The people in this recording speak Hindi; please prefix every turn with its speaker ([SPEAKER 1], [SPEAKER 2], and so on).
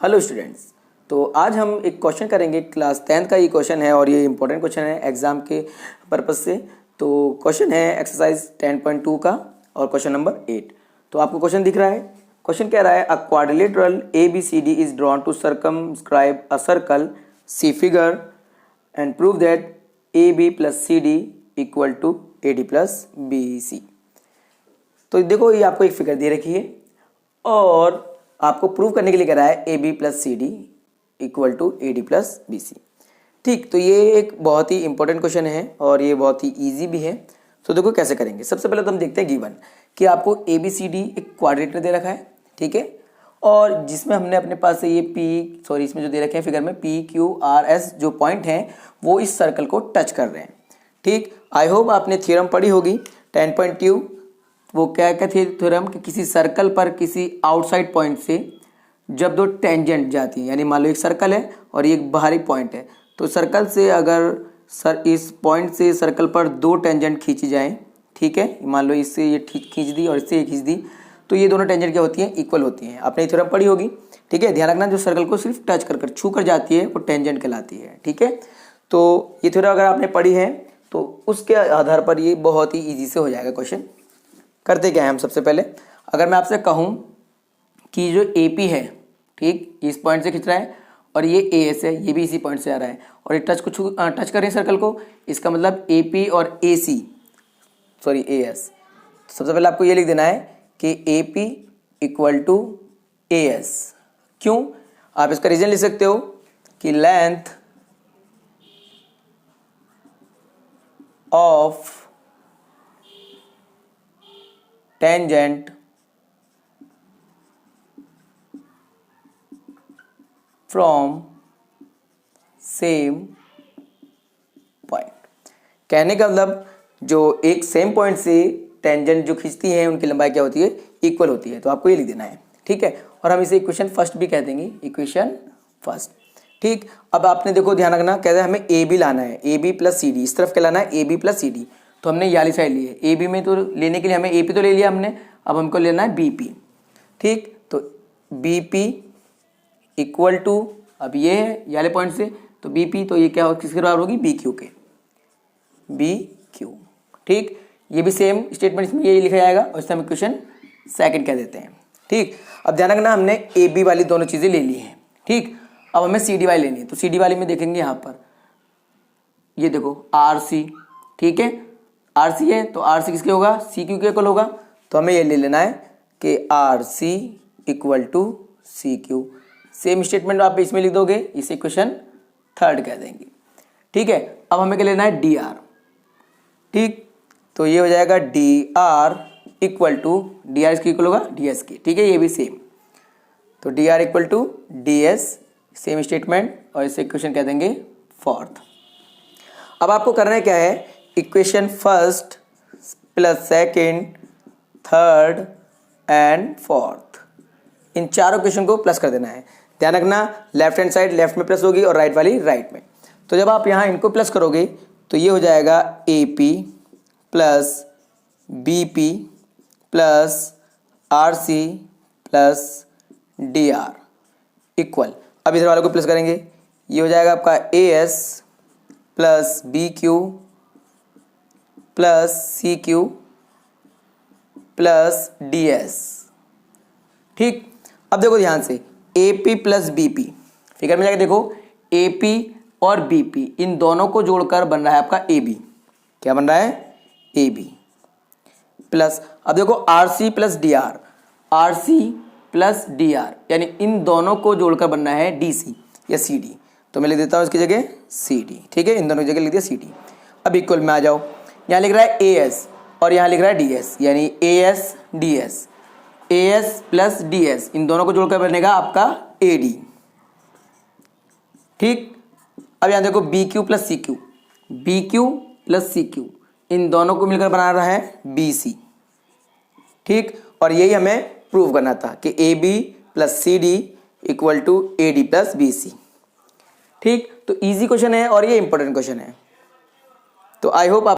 [SPEAKER 1] हेलो स्टूडेंट्स, तो आज हम एक क्वेश्चन करेंगे। क्लास 10th का ये क्वेश्चन है और ये इंपॉर्टेंट क्वेश्चन है एग्जाम के पर्पस से। तो क्वेश्चन है एक्सरसाइज 10.2 का और क्वेश्चन नंबर 8। तो आपको क्वेश्चन दिख रहा है। क्वेश्चन कह रहा है a quadrilateral ABCD is drawn to circumscribe a circle, see figure and prove that AB plus CD equal to AD plus BC। तो देखो, ये आपको एक फिगर दे रखी है और आपको प्रूव करने के लिए कह रहा है AB plus CD equal to AD plus BC। ठीक, तो ये एक बहुत ही इंपॉर्टेंट क्वेश्चन है और ये बहुत ही इजी भी है। तो देखो कैसे करेंगे। सबसे पहले तो हम देखते हैं गिवन कि आपको ABCD एक क्वाड्रेटर दे रखा है, ठीक है, और जिसमें हमने अपने पास से ये इसमें जो दे रखे हैं फिगर में PQRS जो पॉइंट हैं वो इस सर्कल को टच कर रहे हैं। ठीक, आई होप आपने थ्योरम पढ़ी होगी 10.2। वो क्या थे थ्योरम कि किसी सर्कल पर किसी आउटसाइड पॉइंट से जब दो टेंजेंट जाती हैं, यानी मान लो एक सर्कल है और ये एक बाहरी पॉइंट है, तो सर्कल से अगर इस पॉइंट से सर्कल पर दो टेंजेंट खींची जाए, ठीक है, मान लो इससे ये खींच दी और इससे ये खींच दी, तो ये दोनों टेंजेंट क्या होती हैं, इक्वल होती हैं। आपने थ्योरम पढ़ी होगी, ठीक है। ध्यान रखना, जो सर्कल को सिर्फ टच कर छू कर जाती है वो टेंजेंट कहलाती है, ठीक है। तो ये थ्योरम अगर आपने पढ़ी है तो उसके आधार पर ये बहुत ही ईजी से हो जाएगा क्वेश्चन। करते क्या है हम सबसे पहले, अगर मैं आपसे कहूँ कि जो AP है, ठीक, इस पॉइंट से खींच रहा है और ये AS है, ये भी इसी पॉइंट से आ रहा है और ये टच कर रहे हैं सर्कल को, इसका मतलब AP और AS। सबसे पहले आपको ये लिख देना है कि AP इक्वल टू AS। क्यों? आप इसका रीजन लिख सकते हो कि length of tangent from same point. कहने का मतलब जो एक सेम पॉइंट से टेंजेंट जो खींचती हैं उनकी लंबाई क्या होती है, इक्वल होती है। तो आपको ये लिख देना है, ठीक है। और हम इसे इक्वेशन फर्स्ट भी कह देंगे, इक्वेशन फर्स्ट। ठीक, अब आपने देखो ध्यान रखना, कहते हैं हमें AB लाना है, AB प्लस CD, इस तरफ क्या लाना है, AB प्लस CD। तो हमने ये वाली साइड ली है। AB में तो लेने के लिए हमें AP तो ले लिया हमने, अब हमको लेना है BP। ठीक, तो BP इक्वल टू, अब ये है ये वाले पॉइंट से, तो BP, तो ये क्या होगा, किसके बराबर होगी, BQ के, BQ। ठीक, ये भी सेम स्टेटमेंट इसमें यही लिखा जाएगा और इसे हम इक्वेशन सेकंड कह देते हैं। ठीक, अब ध्यान रखना, हमने AB वाली दोनों चीज़ें ले ली हैं। ठीक, अब हमें CD वाली लेनी है। तो CD वाली में देखेंगे यहाँ पर, ये देखो RC, ठीक है, RC है तो RC किसके होगा, CQ के इक्वल होगा। तो हमें ये ले लेना है कि RC equal to CQ। Same statement आप इसमें लिख दोगे, इसे इक्वेशन थर्ड कह देंगे। ठीक है, अब हमें क्या लेना है, DR। ठीक, तो ये हो जाएगा DR इक्वल टू, DR इसके इक्वल होगा DS के, ठीक है, ये भी सेम। तो DR equal to DS, same statement, और इसे इक्वेशन कह देंगे फोर्थ। अब आपको करना है क्या है, equation first plus second, third and fourth, इन चारों इक्वेशन को प्लस कर देना है। ध्यान रखना, लेफ्ट हैंड साइड लेफ्ट में प्लस होगी और राइट वाली राइट में। तो जब आप यहाँ इनको प्लस करोगे तो ये हो जाएगा AP plus BP plus RC plus DR equal, अब इधर वालों को प्लस करेंगे, ये हो जाएगा आपका AS plus BQ plus CQ plus DS। ठीक, अब देखो ध्यान से, AP प्लस BP, फिगर में जाके देखो, AP और BP इन दोनों को जोड़कर बन रहा है आपका AB। क्या बन रहा है, AB प्लस, अब देखो RC plus DR, RC plus DR, यानी इन दोनों को जोड़कर बनना है DC या CD। तो मैं लिख देता हूँ इसकी जगह CD, ठीक है, इन दोनों की जगह लिख दिया CD। अब इक्वल में आ जाओ, यहाँ लिख रहा है AS और यहाँ लिख रहा है DS, यानी AS DS, AS plus DS, इन दोनों को जोड़कर बनेगा आपका AD। ठीक, अब यहाँ देखो BQ plus CQ, BQ plus CQ, इन दोनों को मिलकर बना रहा है BC। ठीक, और यही हमें प्रूव करना था कि AB plus CD equal to AD plus BC। ठीक, तो इजी क्वेश्चन है और ये इंपॉर्टेंट क्वेश्चन है। तो आई होप आप